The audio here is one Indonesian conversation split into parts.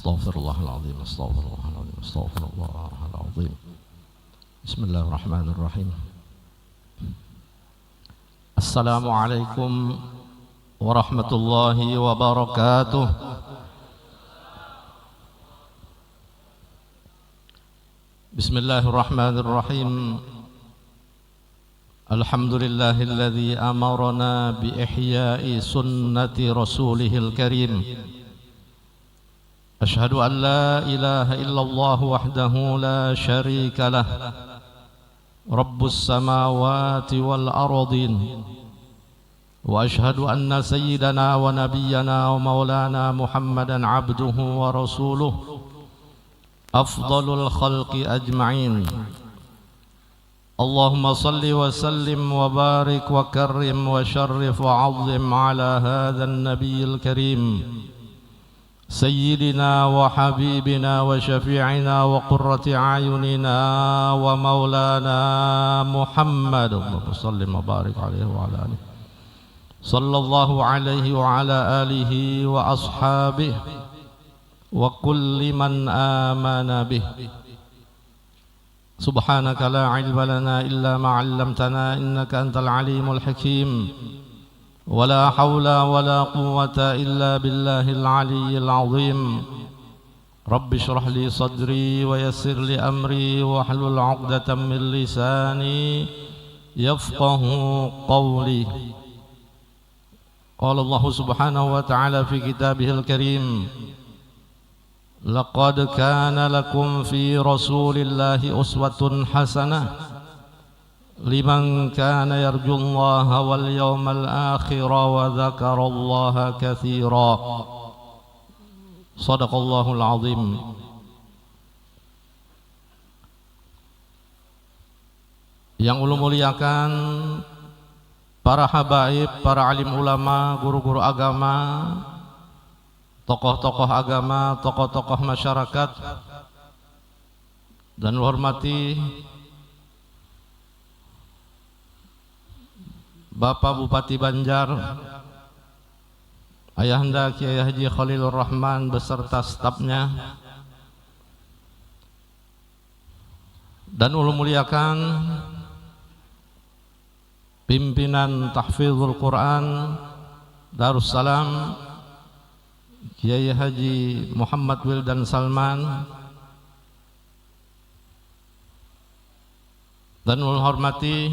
Astaghfirullahaladzim, astaghfirullahaladzim, astaghfirullahaladzim. Bismillahirrahmanirrahim. Assalamualaikum warahmatullahi wabarakatuh. Bismillahirrahmanirrahim. Alhamdulillahilladzi amarna bi ihya'i sunnati rasulihil karim. Ashhadu an la ilaha illallah wahdahu la syarika lah. Rabbus samawati wal ardin. Wa ashhadu anna sayyidana wa nabiyyana wa maulana Muhammadan abduhu wa rasuluh. Afdalul khalqi ajma'in. Allahumma salli wa sallim wa barik wa karrim wa syarrif wa azim ala hadzal nabiyil karim. Sayyidina wa habibina wa syafi'ina wa qurrati a'yunina wa maulana Muhammad. Allahumma salli wa barik alaihi wa ala alihi. Sallallahu alaihi wa ala alihi wa ashabihi wa kulli man amana bih. Subhanaka la ilma lana illa ma 'allamtana innaka antal alimul hakim. Wala hawla wala quwwata illa billahil aliyyil azim. Rabbi shrah li sadri wa yassir li amri wa hlul 'uqdatam min lisani yafqahu qawli. Qala Allah subhanahu wa ta'ala fi kitabihil karim. Laqad kana lakum fi rasulillahi uswatun hasanah liman kana yarjullaha wal yawmal akhir wa dzakarallaha katsira. Shadaqallahul azim. Yang ulun muliakan para habaib, para alim ulama, guru-guru agama, tokoh-tokoh agama, tokoh-tokoh masyarakat, dan hormati Bapak Bupati Banjar, Ayahanda Kiai Haji Khalilur Rahman beserta stafnya, dan ulun muliakan pimpinan Tahfidzul Quran Darussalam Kiai Haji Muhammad Wildan Salman, dan ulun hormati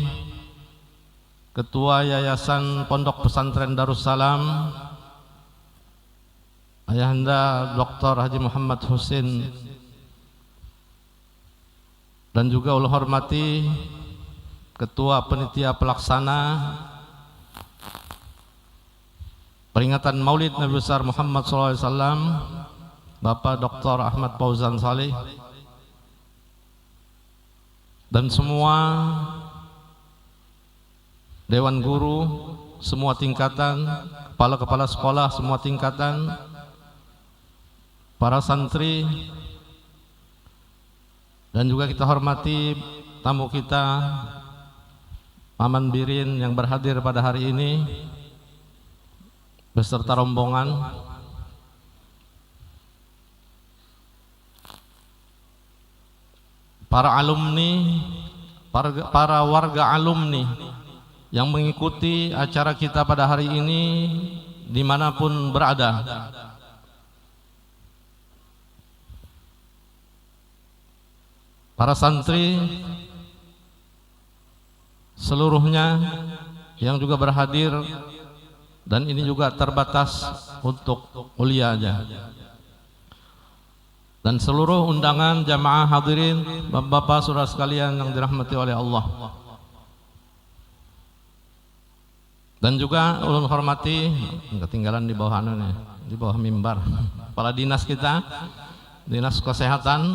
Ketua Yayasan Pondok Pesantren Darussalam Ayahanda Dr. Haji Muhammad Husin, dan juga ulun hormati Ketua Panitia Pelaksana peringatan Maulid Nabi besar Muhammad SAW Bapak Dr. Ahmad Fauzan Saleh, dan semua Dewan Guru semua tingkatan, kepala-kepala sekolah semua tingkatan, para santri, dan juga kita hormati tamu kita Paman Birin yang berhadir pada hari ini beserta rombongan. Para alumni, para warga alumni yang mengikuti acara kita pada hari ini dimanapun berada. Para santri seluruhnya yang juga berhadir, dan ini juga terbatas untuk kuliah aja. Dan seluruh undangan jamaah hadirin, bapak-bapak saudara sekalian yang dirahmati oleh Allah. Dan juga ulun hormati, ketinggalan di bawah di bawah mimbar, kepala dinas kita, dinas kesehatan,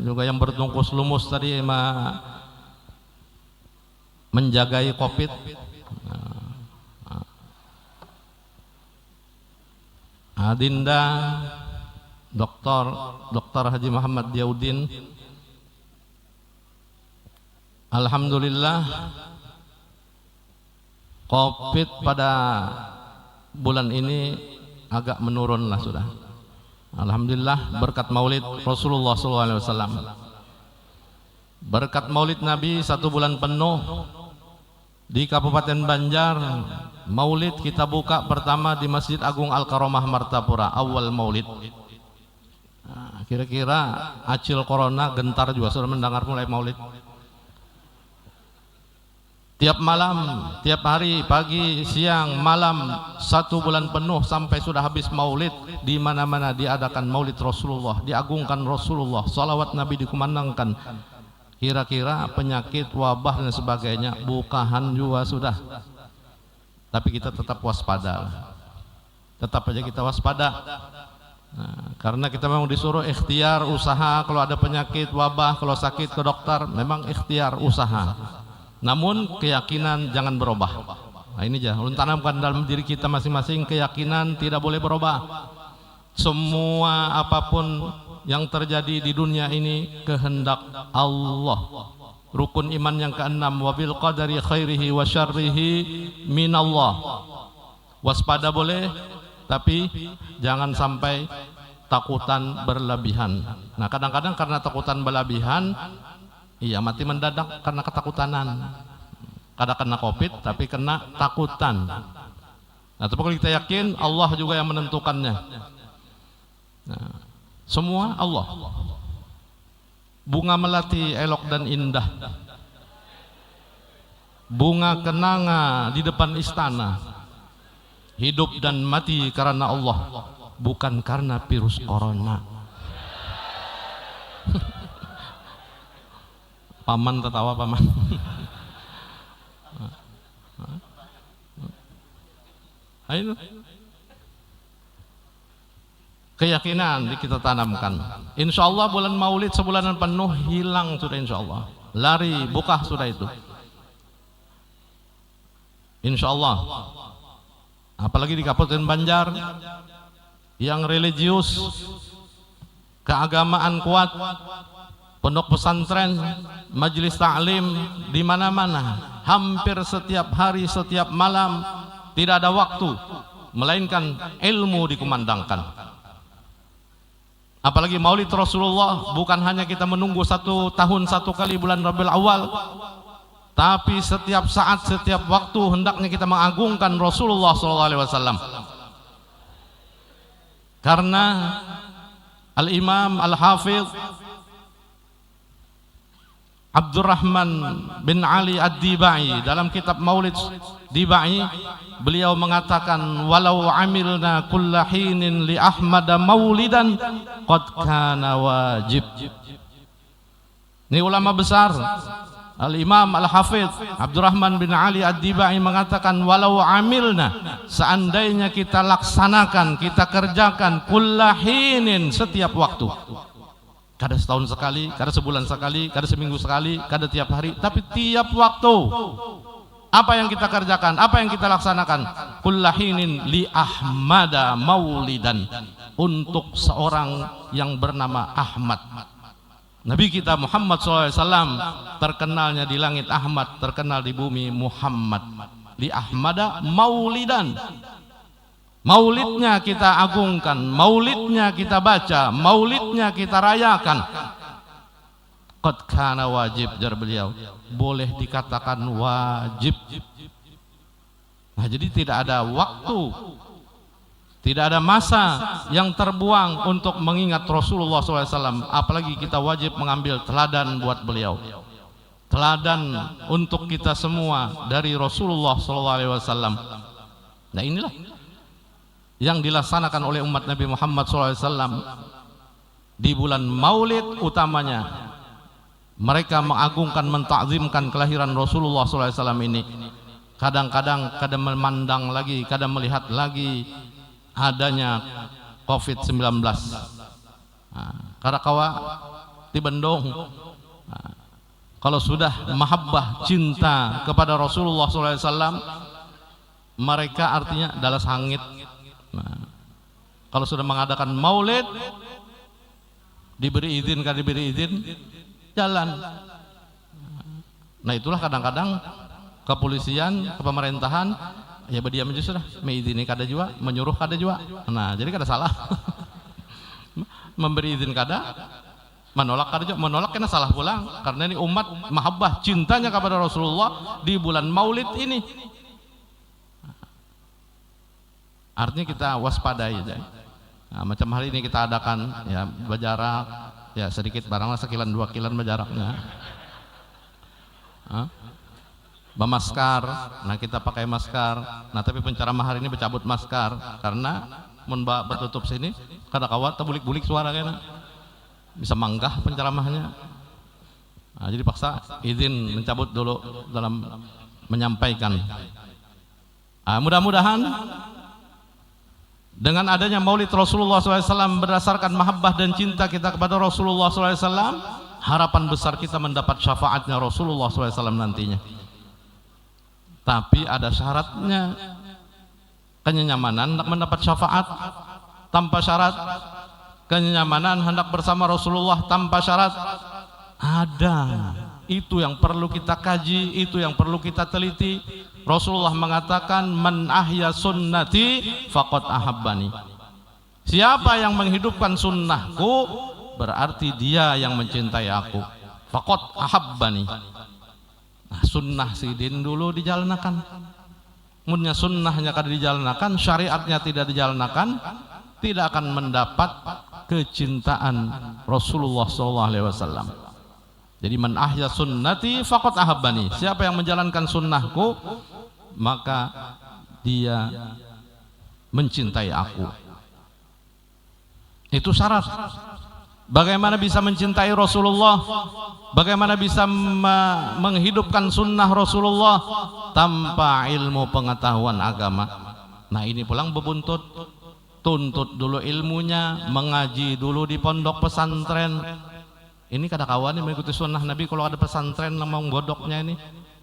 juga yang bertungkus lumus tadi menjagai COVID. Adinda Dr. Haji Muhammad Diyaudin. Alhamdulillah COVID pada bulan ini agak menurun lah sudah. Alhamdulillah berkat maulid Rasulullah SAW. Berkat maulid Nabi 1 bulan penuh di Kabupaten Banjar. Maulid kita buka pertama di Masjid Agung Al-Karomah Martapura, awal maulid. Nah, kira-kira acil corona gentar juga sudah mendengar mulai maulid. Tiap malam, tiap hari, pagi, siang, malam, 1 bulan penuh sampai sudah habis maulid. Di mana-mana diadakan maulid Rasulullah, diagungkan Rasulullah, salawat Nabi dikumandangkan. Kira-kira penyakit, wabah dan sebagainya bukahan juga sudah. Tapi kita tetap waspada. Tetap aja kita waspada. Nah, karena kita memang disuruh ikhtiar, usaha. Kalau ada penyakit, wabah, kalau sakit ke dokter, memang ikhtiar, usaha. Namun keyakinan jangan berubah. Nah ini aja, tanamkan dalam diri kita masing-masing keyakinan tidak boleh berubah. Semua apapun yang terjadi di dunia ini kehendak Allah. Rukun iman yang ke-6, wabil qadari khairihi wa syarrihi minallah. Waspada boleh, tapi jangan sampai takutan berlebihan. Nah kadang-kadang karena takutan berlebihan, iya mati mendadak karena ketakutanan. Kadang kena COVID tapi kena takutan. Nah tapi kalau kita yakin Allah juga yang menentukannya. Nah, semua Allah. Bunga melati elok dan indah, bunga kenanga di depan istana. Hidup dan mati karena Allah, bukan karena virus corona. Paman tertawa paman. Ayo. Keyakinan kita tanamkan. Insya Allah bulan maulid sebulanan penuh hilang sudah, insya Allah. Lari, buka sudah itu. Insya Allah. Apalagi di Kabupaten Banjar yang religius, keagamaan kuat, pondok pesantren, majelis taklim di mana-mana, hampir setiap hari, setiap malam, tidak ada waktu melainkan ilmu dikumandangkan. Apalagi maulid Rasulullah, bukan hanya kita menunggu 1 tahun 1 kali bulan Rabiul Awal, tapi setiap saat, setiap waktu hendaknya kita mengagungkan Rasulullah SAW. Karena Al-Imam Al-Hafidh Abdurrahman bin Ali Ad-Dibai dalam kitab Maulid Dibai, beliau mengatakan, walau amilna kulla hinin li Ahmad maulidan qad kana wajib. Ini ulama besar Al-Imam Al-Hafidh Abdurrahman bin Ali Ad-Dibai mengatakan, walau amilna, seandainya kita laksanakan, kita kerjakan, kulla hinin, setiap waktu, kada setahun sekali, kada sebulan sekali, kada seminggu sekali, kada tiap hari, tapi tiap waktu. Apa yang kita kerjakan, apa yang kita laksanakan? Kullahinin li Ahmada maulidan, untuk seorang yang bernama Ahmad. Nabi kita Muhammad SAW terkenalnya di langit Ahmad, terkenal di bumi Muhammad. Li Ahmada maulidan. Maulidnya kita agungkan, maulidnya kita baca, maulidnya kita rayakan. Qad kana wajib, jar beliau, boleh dikatakan wajib. Nah jadi tidak ada waktu, tidak ada masa yang terbuang untuk mengingat Rasulullah SAW. Apalagi kita wajib mengambil teladan buat beliau, teladan untuk kita semua dari Rasulullah SAW. Nah inilah yang dilaksanakan oleh umat Nabi Muhammad SAW di bulan maulid utamanya. Mereka mengagungkan, mentakzimkan kelahiran Rasulullah SAW ini. Kadang-kadang kadang memandang lagi, kadang melihat lagi adanya COVID-19. Karakawa di Bandung, kalau sudah mahabbah, cinta kepada Rasulullah SAW, mereka artinya dalam sangit. Kalau sudah mengadakan maulid, diberi izin, kan diberi izin, jalan. Nah itulah kadang-kadang kepolisian, kepemerintahan, ya berdiam aja sudah, mengizini kada juga, menyuruh kada juga. Nah jadi kada salah. memberi izin kada, menolak kada juga, menolak kena salah pulang, karena ini umat mahabbah cintanya kepada Rasulullah di bulan Maulid ini. Artinya kita waspadai aja. Nah, macam hari ini kita adakan ya berjarak ya sedikit baranglah sekilan 2 kilan berjaraknya. Bermaskar, nah kita pakai maskar. Nah tapi penceramah hari ini bercabut maskar karena mun bertutup sini kada kawat terbulik-bulik suara kena bisa manggah penceramahnya. Nah, jadi paksa izin mencabut dulu dalam menyampaikan. Mudah-mudahan dengan adanya Maulid Rasulullah SAW berdasarkan mahabbah dan cinta kita kepada Rasulullah SAW, harapan besar kita mendapat syafaatnya Rasulullah SAW nantinya. Tapi ada syaratnya, kenyamanan hendak mendapat syafaat tanpa syarat, kenyamanan hendak bersama Rasulullah tanpa syarat. Ada, itu yang perlu kita kaji, itu yang perlu kita teliti. Rasulullah mengatakan, man ahya sunnati faqad ahabbani. Siapa yang menghidupkan sunnahku berarti dia yang mencintai aku. Faqad ahabbani. Nah, sunnah sidin dulu dijalankan. Munnya sunnahnya kada dijalankan, syariatnya tidak dijalankan, tidak akan mendapat kecintaan Rasulullah SAW. Jadi man ahya sunnati faqad ahabbani. Siapa yang menjalankan sunnahku maka dia mencintai aku. Itu syarat. Bagaimana bisa mencintai Rasulullah? Bagaimana bisa menghidupkan sunnah Rasulullah tanpa ilmu pengetahuan agama? Nah ini pulang bebuntut. Tuntut dulu ilmunya, mengaji dulu di pondok pesantren. Ini kada kawan yang mengikuti sunnah Nabi. Kalau ada pesantren yang mau godoknya ini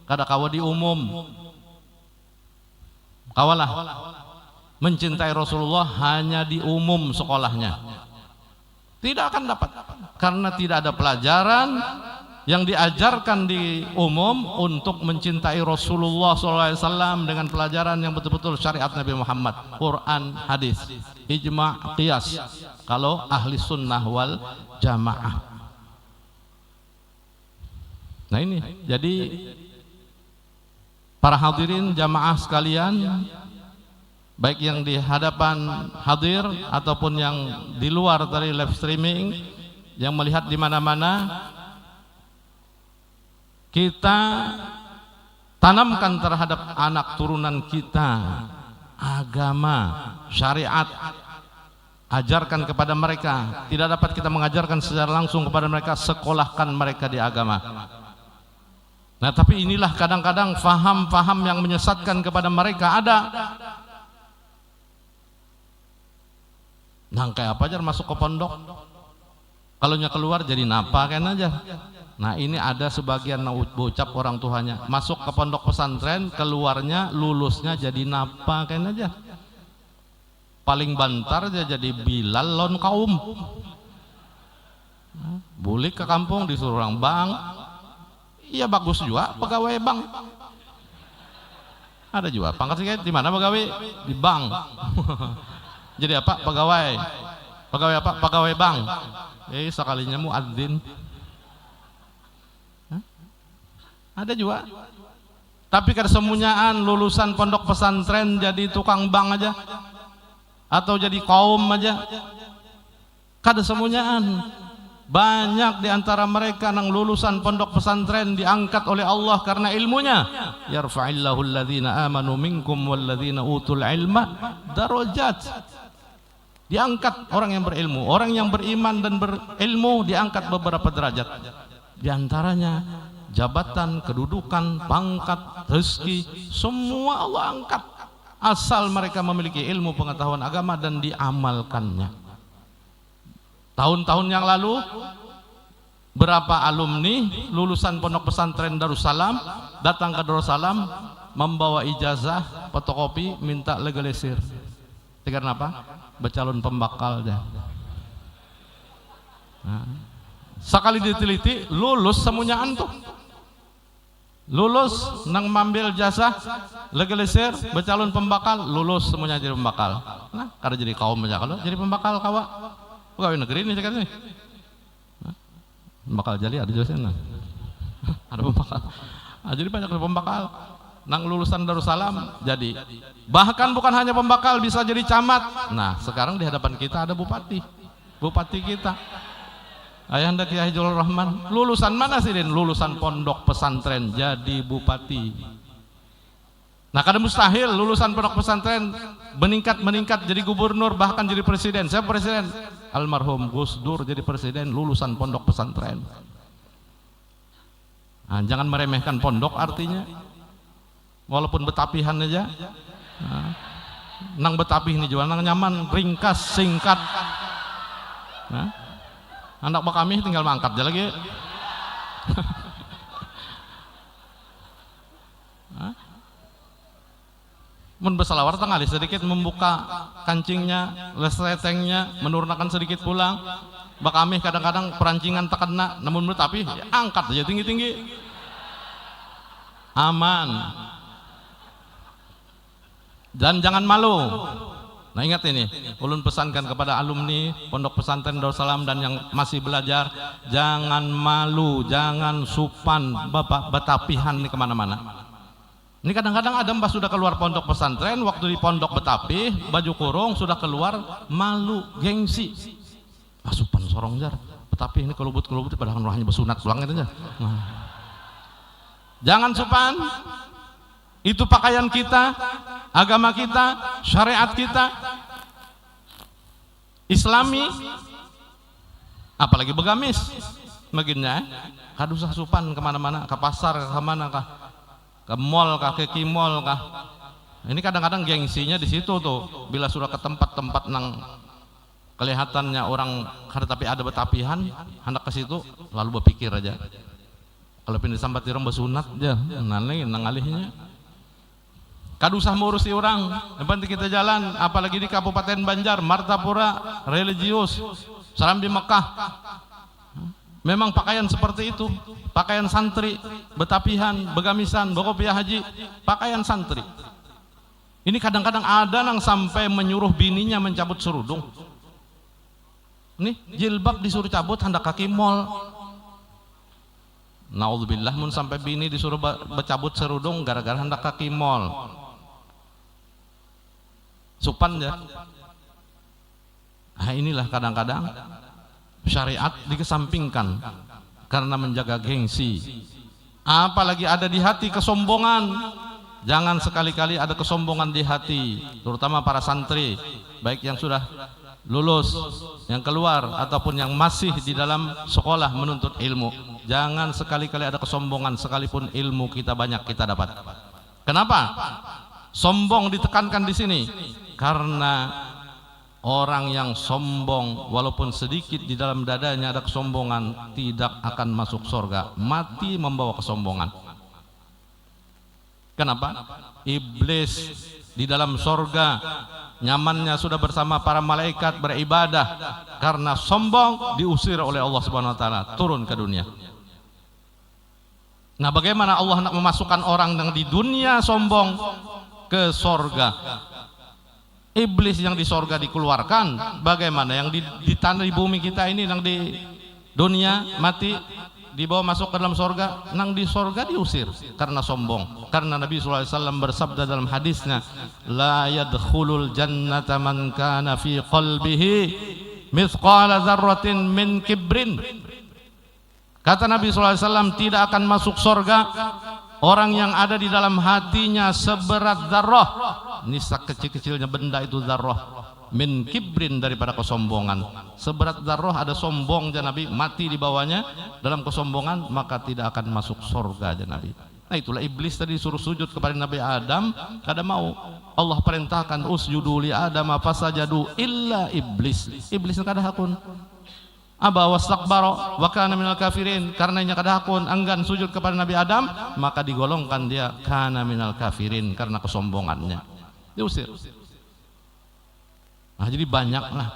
kada kawan di umum. Kawalah mencintai Rasulullah hanya di umum sekolahnya, tidak akan dapat, karena tidak ada pelajaran yang diajarkan di umum untuk mencintai Rasulullah SAW dengan pelajaran yang betul-betul syariat Nabi Muhammad, Quran, hadis, ijma', qiyas. Kalau ahli sunnah wal jamaah. Nah ini jadi para hadirin jamaah sekalian, baik yang di hadapan hadir ataupun yang di luar dari live streaming, yang melihat di mana-mana, kita tanamkan terhadap anak turunan kita agama, syariat, ajarkan kepada mereka. Tidak dapat kita mengajarkan secara langsung kepada mereka, sekolahkan mereka di agama. Nah tapi inilah kadang-kadang faham-faham yang menyesatkan kepada mereka ada. Nah kayak apa aja masuk ke pondok, kalau keluar jadi napa kan aja. Nah ini ada sebagian bocap orang tuanya masuk ke pondok pesantren, keluarnya lulusnya jadi napa kan aja. Paling bantar aja jadi Bilal lon kaum. Bulik ke kampung disuruh orang bang. Iya bagus juga pegawai bank. Ada juga pangkat sedikit di mana pegawai di bank. Jadi apa pegawai? Pegawai apa? Pegawai bank. Sekalinya muadzin. Ada juga. Tapi kesemunyaan lulusan pondok pesantren jadi tukang bank aja, atau jadi kaum aja. Kada semunyaan. Banyak di antara mereka yang lulusan pondok pesantren diangkat oleh Allah karena ilmunya. Yarfa'illahu alladhina amanu minkum walladhina utul ilma darajat. Diangkat orang yang berilmu, orang yang beriman dan berilmu diangkat beberapa derajat. Di antaranya jabatan, kedudukan, pangkat, rezeki, semua Allah angkat asal mereka memiliki ilmu pengetahuan agama dan diamalkannya. Tahun-tahun yang lalu berapa alumni lulusan pondok pesantren Darussalam datang ke Darussalam membawa ijazah, fotokopi, minta legalisir. Karena apa? Becalon pembakal aja. Nah, sekali diteliti lulus semuanya antuk. Lulus nang mambil jasa legalisir becalon pembakal, lulus semuanya jadi pembakal. Nah, kada jadi kaum aja kalau jadi pembakal kawa. Pegawai negeri ini sekarang nih. Bakal jadi ada sana. Ada pembakal. Jadi banyak pembakal. Nang lulusan Darussalam jadi. Bahkan bukan hanya pembakal, bisa jadi camat. Nah, sekarang di hadapan kita ada bupati. Bupati kita. Ayahanda Kiai Haji Rahman. Lulusan mana sih, Din? Lulusan pondok pesantren jadi bupati. Nah, kadang mustahil lulusan pondok pesantren meningkat jadi gubernur, bahkan jadi presiden. Siapa presiden? Almarhum Gus Dur jadi presiden lulusan pondok pesantren. Nah, jangan meremehkan pondok artinya. Walaupun betapihan aja. Nah, nang betapih ini juga nang nyaman, ringkas, singkat. Nah, anak kami tinggal mangkat aja lagi. Mun besalawar tengah sedikit membuka kancingnya, lesetengnya, menurunkan sedikit pulang. Bak kami kadang-kadang perancingan tekena, namun tapi ya, angkat aja tinggi-tinggi. Aman. Dan jangan malu. Nah, ingat ini, ulun pesankan kepada alumni Pondok Pesantren Darussalam dan yang masih belajar, jangan malu, jangan supan, bapak betapihan nih kemana-mana. Ini kadang-kadang ada mbah sudah keluar pondok pesantren, waktu di pondok betapih, baju kurung sudah keluar, malu, gengsi. Asupan sorong jar, betapih ini kelubut-kelubut padahal rohnya besunat pulang aja. Nah. Jangan supan. Itu pakaian kita, agama kita, syariat kita, Islami, apalagi begamis, baginnya, kadusah supan kemana-mana, ke pasar, ke mana kah, ke mall kah, ke kimol kah. Ini kadang-kadang gengsinya di situ tuh, bila sudah ke tempat-tempat nang kelihatannya orang tapi ada betapihan, hendak ke situ, lalu berpikir aja. Kalau pindah sambat tirong besunat aja, nanti nang alihnya. Kadusah mengurusi orang, yang penting kita jalan, apalagi di Kabupaten Banjar, Martapura, religius, salam di Mekah. Memang pakaian seperti itu, pakaian santri, betapihan, begamisan, bokopiah haji, pakaian santri. Ini kadang-kadang ada yang sampai menyuruh bininya mencabut serudung. Nih jilbab disuruh cabut, hendak kaki mall. Naudzubillah, mun sampai bini disuruh bercabut serudung gara-gara hendak kaki mall. Supan ya. Nah, inilah kadang-kadang syariat dikesampingkan karena menjaga gengsi. Apalagi ada di hati kesombongan. Jangan sekali-kali ada kesombongan di hati, terutama para santri, baik yang sudah lulus, yang keluar ataupun yang masih di dalam sekolah menuntut ilmu. Jangan sekali-kali ada kesombongan sekalipun ilmu kita banyak kita dapat. Kenapa? Sombong ditekankan di sini karena orang yang sombong walaupun sedikit di dalam dadanya ada kesombongan tidak akan masuk surga, mati membawa kesombongan. Kenapa? Iblis di dalam surga nyamannya sudah bersama para malaikat beribadah, karena sombong diusir oleh Allah Subhanahu wa taala turun ke dunia. Nah, bagaimana Allah nak memasukkan orang yang di dunia sombong ke surga? Iblis yang di surga dikeluarkan, bagaimana yang di tanah di bumi kita ini yang di dunia mati dibawa masuk ke dalam surga, nang di surga diusir karena sombong. Karena Nabi SAW bersabda dalam hadisnya, la yadkhulul jannata man kana fi qalbihi mithqala dzarratin min kibrin. Kata Nabi SAW, tidak akan masuk surga orang yang ada di dalam hatinya seberat zarrah. Nisak kecil-kecilnya benda itu zarrah. Min kibrin, daripada kesombongan. Seberat zarrah ada sombong, ya Nabi, mati di bawahnya dalam kesombongan, maka tidak akan masuk surga, ya Nabi. Nah, itulah iblis tadi suruh sujud kepada Nabi Adam, kada mau. Allah perintahkan usjudu li Adam fasajadu illa iblis. Iblis kada hakun. Aba wastakbara wa kana minal kafirin, karenanya kada hakun enggan sujud kepada Nabi Adam, maka digolongkan dia kana minal kafirin karena kesombongannya. Diusir. Nah, jadi banyaklah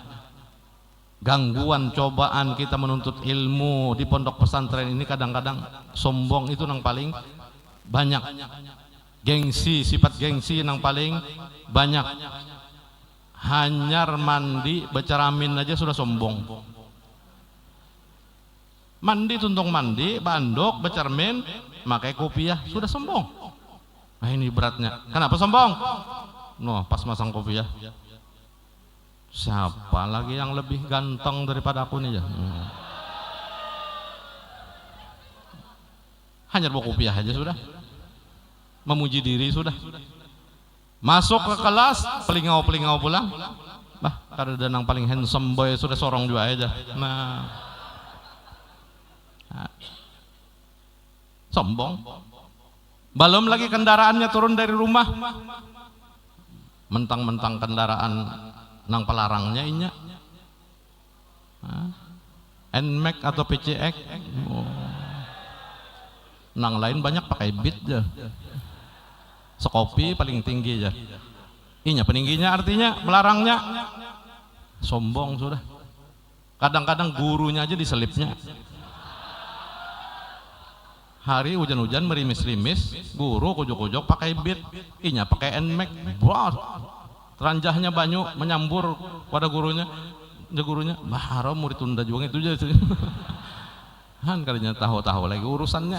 gangguan cobaan kita menuntut ilmu di pondok pesantren ini. Kadang-kadang sombong itu yang paling banyak, gengsi, sifat gengsi yang paling banyak. hanyar mandi beceramin aja sudah sombong. Mandi tuntung mandi, bandok, becermin, pakai kopiah sudah sombong. Nah ini beratnya. Kenapa sombong? Noh, pas masang kopiah. Siapa lagi yang lebih ganteng daripada aku nih ya? Hanya bawa kopiah aja sudah. Memuji diri sudah. Masuk ke kelas, pelingau-pelingau pulang. Bah, kada danang paling handsome boy sudah sorong juga aja. Nah, sombong. Belum lagi kendaraannya turun dari rumah, mentang-mentang kendaraan nang pelarangnya inya. NMAX atau PCX. Oh. Nang lain banyak pakai Beat aja. Sekopi paling tinggi aja. Inya peningginya artinya melarangnya. Sombong sudah. Kadang-kadang gurunya aja diselipnya. Hari hujan-hujan merimis-rimis, guru kujuk-kujuk pakai Beat, inya pakai NMAX. Wah, teranjahnya banyu menyambur pada gurunya. Gurunya, haram murid tunda juga itu aja. Han kalinya tahu-tahu lagi urusannya.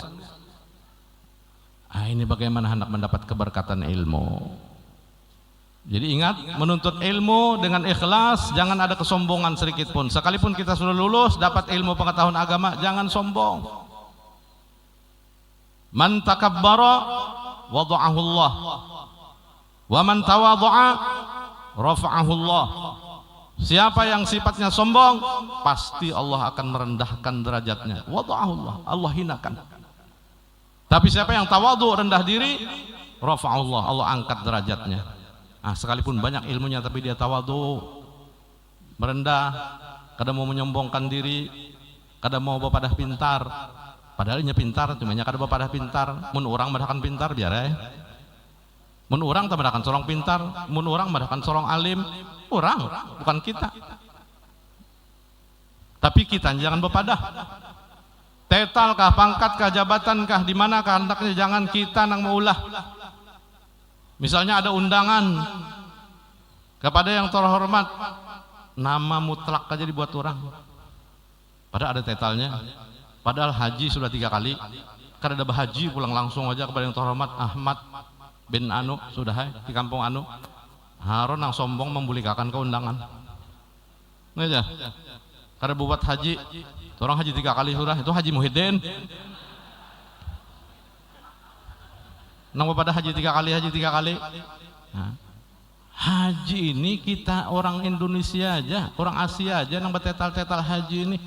Ini bagaimana hendak mendapat keberkatan ilmu. Jadi ingat, menuntut ilmu dengan ikhlas, jangan ada kesombongan sedikit pun. Sekalipun kita sudah lulus, dapat ilmu pengetahuan agama, jangan sombong. Man takabbara wada'ahu Allah, wa man tawadha'a rafa'ahu Allah. Siapa yang sifatnya sombong, pasti Allah akan merendahkan derajatnya. Wada'ahu Allah, Allah hinakan. Tapi siapa yang tawadhu, rendah diri, rafa'ahu Allah, Allah angkat derajatnya. Sekalipun banyak ilmunya tapi dia tawadhu, merendah, kadang mau menyombongkan diri, kadang mau bapadah pintar. Padahal nya pintar, cumanya kada bapadah pintar. Mun urang madakan pintar biar ya. Mun urang tak madakan sorong pintar, mun urang madakan sorong alim, urang bukan kita. Tapi kita jangan bapadah. Tetal kah, pangkat kah, jabatan kah, di mana kah hendaknya jangan kita nang maulah. Misalnya ada undangan kepada yang terhormat, nama mutlak aja dibuat orang. Padahal ada tetalnya. Padahal haji sudah 3 kali, karena ada haji pulang langsung aja kepada yang terhormat Ahmad bin Anu sudah di kampung Anu. Harun yang sombong membulikakan keundangan. Nggak aja. Karena buat haji, orang haji 3 kali sudah itu Haji Muhyiddin. Nang pada haji 3 kali, haji 3 kali. Haji ini kita orang Indonesia aja, orang Asia aja nang betetal-tetal haji ini.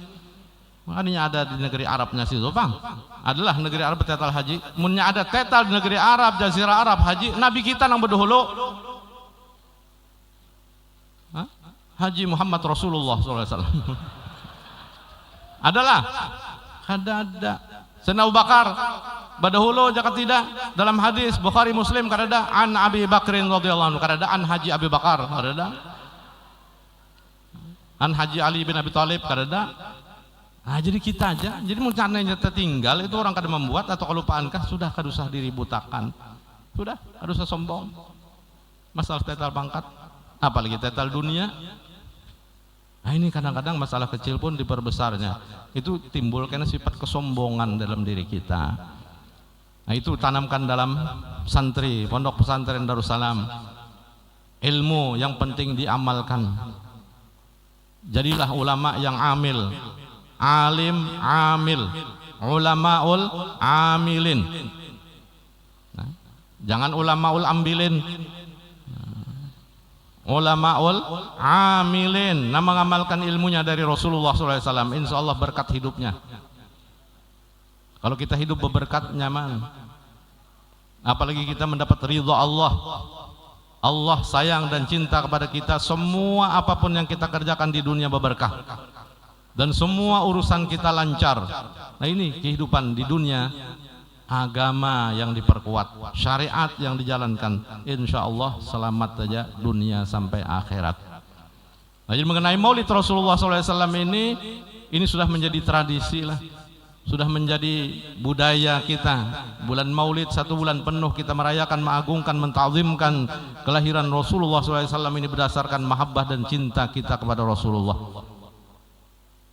Makanya ada di negeri Arabnya sih, Bang. Adalah negeri Arab tetal haji. Munnya ada tetal di negeri Arab, Jazirah Arab haji. Nabi kita nang berdahulu, Haji Muhammad Rasulullah SAW. Adalah, ada. Sayyidina Abu Bakar berdahulu jika tidak dalam hadis Bukhari Muslim kada an Abi Bakrin radhiyallahu anhu, kada an Haji Abi Bakar, kada an Haji Ali bin Abi Thalib, kada. Jadi kita aja, jadi mau caranya tertinggal itu orang kada membuat atau kelupaankah sudah kada usah diributakan, sudah kada usah sombong. Masalah tetal pangkat, apalagi tetal dunia. Ini kadang-kadang masalah kecil pun diperbesarnya. Itu timbul karena sifat kesombongan dalam diri kita. Itu tanamkan dalam santri, pondok pesantren Darussalam. Ilmu yang penting diamalkan. Jadilah ulama yang amil. Alim amil, ulamaul amilin. Jangan ulamaul ambilin. Ulamaul amilin, nah mengamalkan ilmunya dari Rasulullah SAW. Insya Allah berkat hidupnya. Kalau kita hidup berberkat nyaman. Apalagi kita mendapat ridha Allah. Allah sayang dan cinta kepada kita. Semua apapun yang kita kerjakan di dunia berberkah. Dan semua urusan kita lancar. Nah ini kehidupan di dunia, agama yang diperkuat, syariat yang dijalankan, insya Allah selamat saja dunia sampai akhirat. Nah, jadi mengenai Maulid Rasulullah SAW ini sudah menjadi tradisi lah. sudah menjadi budaya kita. Bulan Maulid 1 bulan penuh kita merayakan, mengagungkan, mentazimkan kelahiran Rasulullah SAW ini berdasarkan mahabbah dan cinta kita kepada Rasulullah.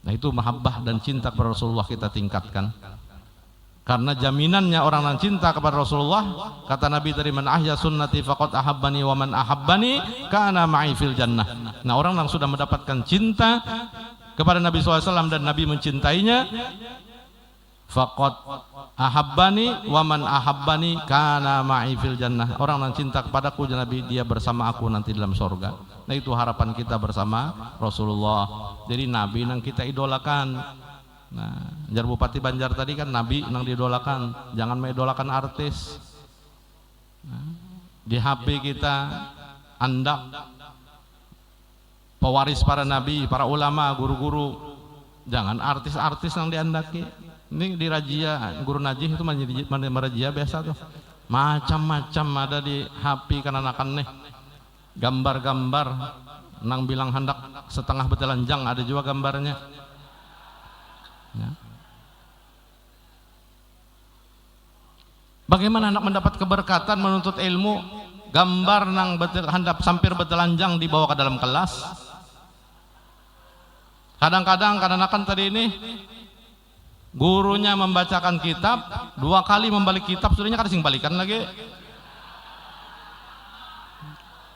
Nah itu mahabbah dan cinta kepada Rasulullah kita tingkatkan. Karena jaminannya orang yang cinta kepada Rasulullah, kata Nabi tadi, man ahya sunnati faqad ahabbani wa man ahabbani kana ma'i fil jannah. Nah orang yang sudah mendapatkan cinta kepada Nabi SAW dan Nabi mencintainya, faqad ahabbani wa man ahabbani kana ma'i fil jannah. Orang yang cinta kepadaku dan Nabi, dia bersama aku nanti dalam surga. Nah itu harapan kita bersama Rasulullah. Jadi Nabi yang kita idolakan. Nah, Jar Bupati Banjar tadi kan Nabi yang diidolakan, jangan mengidolakan artis. Nah, di HP kita andak pewaris para nabi, para ulama, guru-guru, jangan artis-artis yang diandaki. Ini di razia guru najih itu merazia biasa tuh, macam-macam ada di HP kan-anakan nih, gambar-gambar nang bilang hendak setengah betelanjang ada juga gambarnya. Ya. Bagaimana anak mendapat keberkatan menuntut ilmu? Gambar nang handap sampir betelanjang dibawa ke dalam kelas. Kadang-kadang kadang-kadang tadi ini gurunya membacakan kitab, 2 kali membalik kitab, sudahnya kada sing balikan lagi.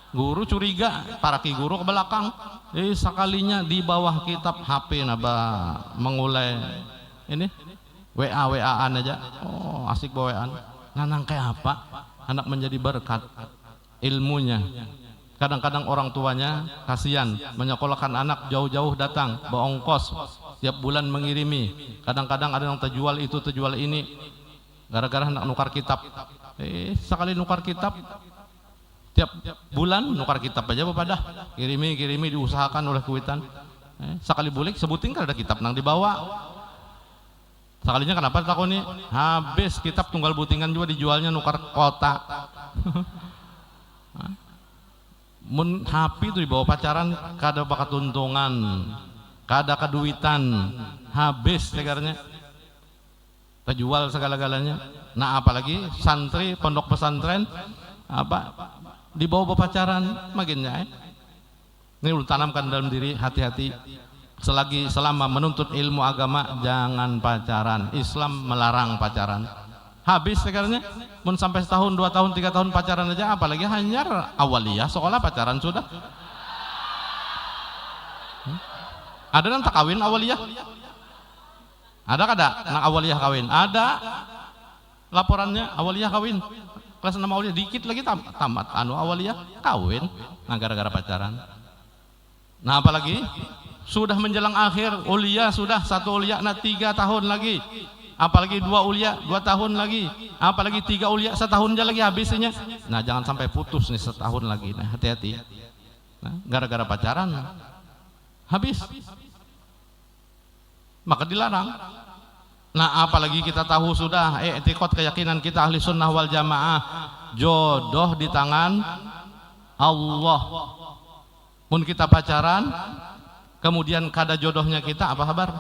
Guru curiga, para ki guru ke belakang. Sekalinya di bawah kitab HP naba mengulai ini WA-WA-an aja. Oh, asik bawaan. Nanang kayak apa? Anak menjadi berkat ilmunya. Kadang-kadang orang tuanya kasihan menyekolahkan anak jauh-jauh datang, bawa ongkos tiap bulan mengirimi. Kadang-kadang ada yang terjual itu, terjual ini, gara-gara anak nukar kitab. Sekali nukar kitab, tiap bulan nukar kitab aja dah, kirimi diusahakan oleh kuitan. Sekali bulik sebutin kan ada kitab nang dibawa. Sekalinya kenapa takoni? Habis kitab tunggal butingan juga dijualnya nukar kota. Mun HP itu dibawa pacaran kada bakat untungan, kada keduitan, habis tegarnya. Terjual segala-galanya. Nah apalagi santri pondok pesantren apa dibawa pacaran makinnya. Ini lu tanamkan dalam diri, hati-hati. Selama menuntut ilmu agama jangan pacaran. Islam melarang pacaran. Habis sekarangnya, mun sampai setahun, 2 tahun, 3 tahun pacaran aja, apalagi hanya awaliyah sekolah pacaran sudah. Ada yang tak kawin awaliyah? Ada kada? Nang awaliyah kawin? Ada. Laporannya awaliyah kawin. Kelas 6 awaliyah dikit lagi tamat awaliyah kawin. Nah gara-gara pacaran. Nah apalagi sudah menjelang akhir ulia, sudah 1 ulia, nah 3 tahun lagi. Apalagi 2 ulia 2 tahun lagi, apalagi 3 ulia 1 tahun aja lagi habisnya. Nah jangan sampai putus nih 1 tahun lagi. Nah hati-hati. Nah, gara-gara pacaran habis, maka dilarang. Nah apalagi kita tahu sudah etikot keyakinan kita ahli sunnah wal jamaah, jodoh di tangan Allah. Pun kita pacaran kemudian kada jodohnya kita, apa kabar?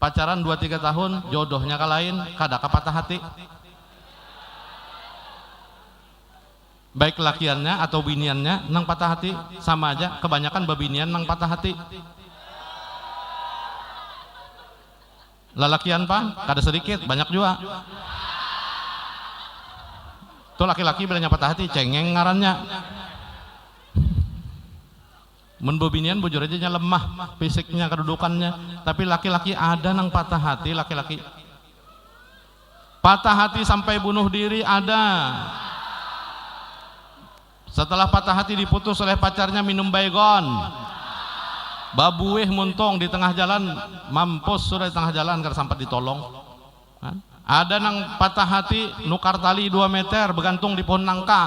Pacaran 2-3 tahun jodohnya ke lain, kada patah hati. Baik lakiannya atau biniannya nang patah hati, sama aja, kebanyakan babinian nang patah hati. Lalakian pak, kada sedikit, banyak juga. Tuh laki-laki bilangnya patah hati, cengeng ngarannya. Membobinian bujur aja lemah fisiknya, kedudukannya, tapi laki-laki ada nang patah hati. Laki-laki patah hati sampai bunuh diri ada. Setelah patah hati diputus oleh pacarnya minum baygon, babuih muntong di tengah jalan, mampus sudah di tengah jalan karena sempat ditolong. Ada nang patah hati nukar tali 2 meter bergantung di pohon nangka,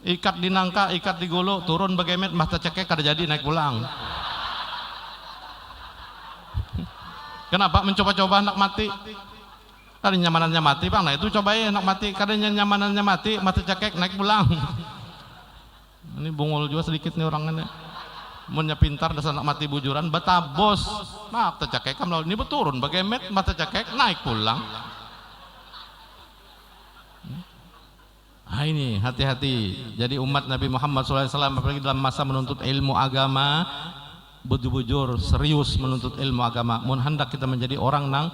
ikat di nangka, ikat di gulu, turun bagemet, mata cekek kada jadi naik pulang. Kenapa? Mencoba-coba anak mati. Kada nyamanannya mati bang, nah itu cobain anak mati. Kada nyamanannya mati, mata cekek naik pulang. Ini bungul juga sedikit nih orangnya. Munnya pintar dasar anak mati bujuran batabos mak tercakek kam ini beturun bagaimana mata cakek naik pulang. Ini hati-hati. Jadi umat Nabi Muhammad SAW apalagi dalam masa menuntut ilmu agama, bujur-bujur serius menuntut ilmu agama. Mun hendak kita menjadi orang nang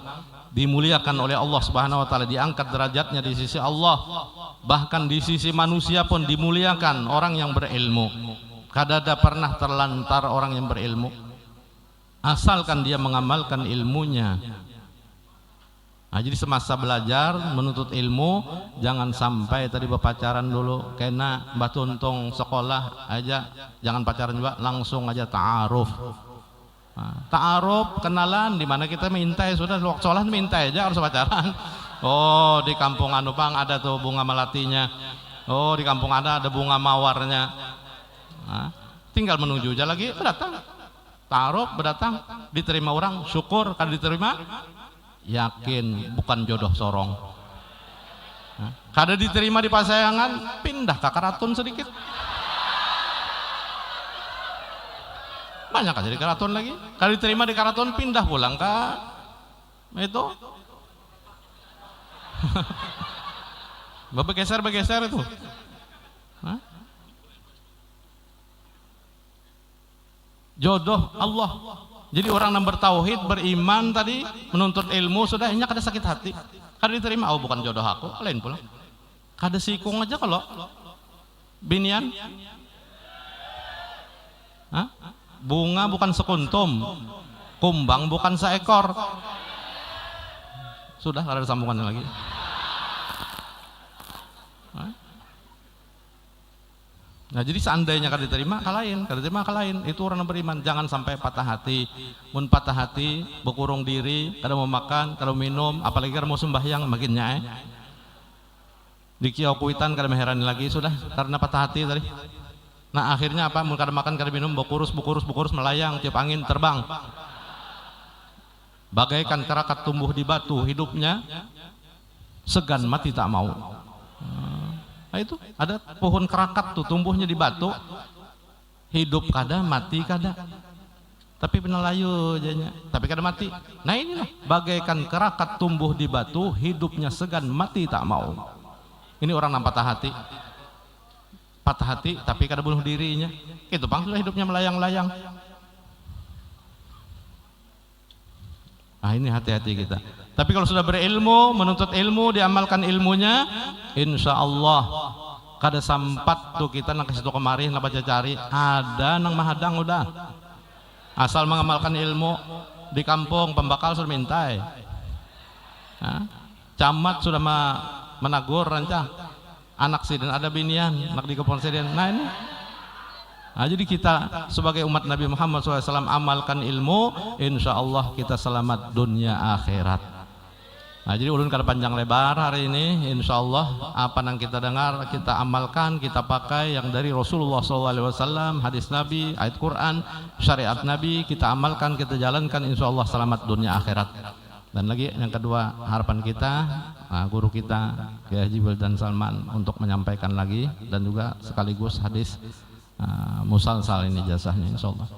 dimuliakan oleh Allah Subhanahu wa taala, diangkat derajatnya di sisi Allah, bahkan di sisi manusia pun dimuliakan orang yang berilmu. Kadada pernah terlantar orang yang berilmu, asalkan dia mengamalkan ilmunya. Nah, jadi semasa belajar menuntut ilmu jangan sampai tadi berpacaran dulu, kena batuntung sekolah aja, jangan pacaran juga, langsung aja ta'aruf. Nah, ta'aruf kenalan di mana kita minta ya sudah, waktu sekolah minta aja harus pacaran. Oh di kampung Anupang ada tuh bunga melatinya, oh di kampung ada bunga mawarnya. Nah, tinggal menuju aja lagi berdatang, ta'aruf berdatang, diterima orang syukur, kalau diterima yakin bukan jodoh sorong. Kada diterima di pasayangan pindah ke karaton sedikit, banyak aja di karaton lagi. Kalau diterima di karaton pindah pulang ke itu bergeser itu. Jodoh Allah. Jadi orang yang bertauhid, beriman tadi, menuntut ilmu, sudah hanya kada sakit hati. Kada diterima, oh bukan jodoh aku, lain pula. Kada sikung aja kalau binian. Hah? Bunga bukan sekuntum, kumbang bukan seekor. Sudah kada ada sambungan lagi. Hah? Nah jadi seandainya kada diterima kalain, kada diterima kalain, itu orang yang beriman. Jangan sampai patah hati. Mun patah hati, berkurung diri, kada mau makan, kada mau minum, apalagi kada mau sembahyang, makin nyae. Di kiau kuitan kada meherani lagi sudah karena patah hati tadi. Nah akhirnya apa? Mun kada makan, kada minum, berkurus melayang, tiup angin terbang. Bagaikan kerakat tumbuh di batu, hidupnya segan mati tak mau. Nah, itu ada pohon kerakat tuh tumbuhnya di batu, hidup kada mati kada, tapi penelayu jadinya, tapi kada mati. Nah inilah bagaikan kerakat tumbuh di batu, hidupnya segan mati tak mau. Ini orang yang patah hati tapi kada bunuh dirinya, itu bang sudah hidupnya melayang-layang. Nah ini hati-hati kita. Tapi kalau sudah berilmu, menuntut ilmu, diamalkan ilmunya, insya Allah kada sampat tuh kita nang kesitu kemari nang baca cari, ada nang mahadang udah. Asal mengamalkan ilmu di kampung pembakal sudah mintai. Camat sudah menagur rancang anak sidin ada binian, nak di kepon sidin. Nah ini. Nah, jadi kita sebagai umat Nabi Muhammad SAW amalkan ilmu, insya Allah kita selamat dunia akhirat. Nah jadi ulun kada panjang lebar hari ini, insya Allah apa yang kita dengar kita amalkan, kita pakai yang dari Rasulullah SAW, hadis Nabi, ayat Quran, syariat Nabi, kita amalkan, kita jalankan, insya Allah selamat dunia akhirat. Dan lagi yang kedua harapan kita, guru kita Kiai Haji Wildan Salman untuk menyampaikan lagi, dan juga sekaligus hadis musalsal ini jasanya insya Allah.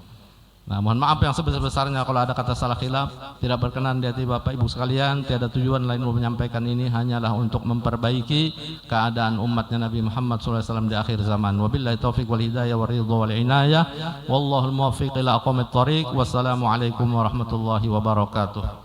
Nah mohon maaf yang sebesar-besarnya kalau ada kata salah khilaf, tidak berkenan di hati Bapak Ibu sekalian. Tiada tujuan lain untuk menyampaikan ini, hanyalah untuk memperbaiki keadaan umatnya Nabi Muhammad SAW di akhir zaman. Wabillahi taufiq wal hidayah wa ridha wal inayah, wallahul muwaffiq ila aqwamit thariq. Wassalamualaikum warahmatullahi wabarakatuh.